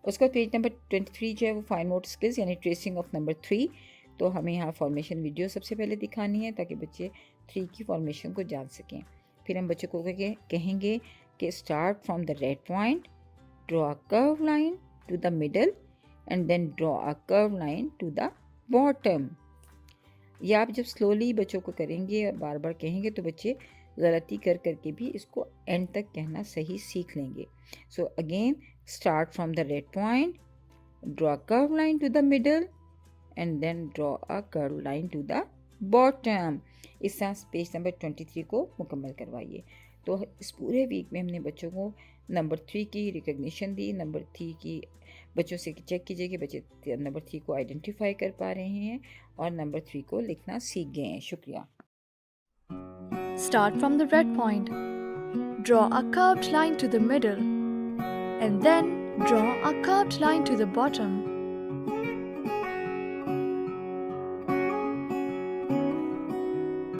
उसका page number 23 जो है वो फाइन मोटर स्किल्स यानी ट्रेसिंग ऑफ नंबर 3। तो हमें यहाँ फॉर्मेशन वीडियो सबसे पहले दिखानी है ताकि बच्चे 3 की फॉर्मेशन को जान सकें। फिर हम बच्चों को कहेंगे कि start from the red point, draw a curve line to the middle and then draw a curve line to the bottom. या आप जब स्लोली बच्चों को करेंगे और बार बार कहेंगे तो बच्चे गलती कर करके भी इसको एंड तक कहना सही सीख लेंगे। So again, start from the red point, draw a curve line to the middle and then draw a curve line to the bottom. इस तरह पेज नंबर 23 को मुकम्मल करवाइए। तो इस पूरे वीक में हमने बच्चों को नंबर 3 की रिकग्निशन दी। नंबर 3 की बच्चों से चेक कीजिए कि बच्चे नंबर 3 को आइडेंटिफाई कर पा रहे हैं और नंबर 3 को लिखना सीख गए हैं। शुक्रिया। Start from the red point. Draw a curved line to the middle and then draw a curved line to the bottom.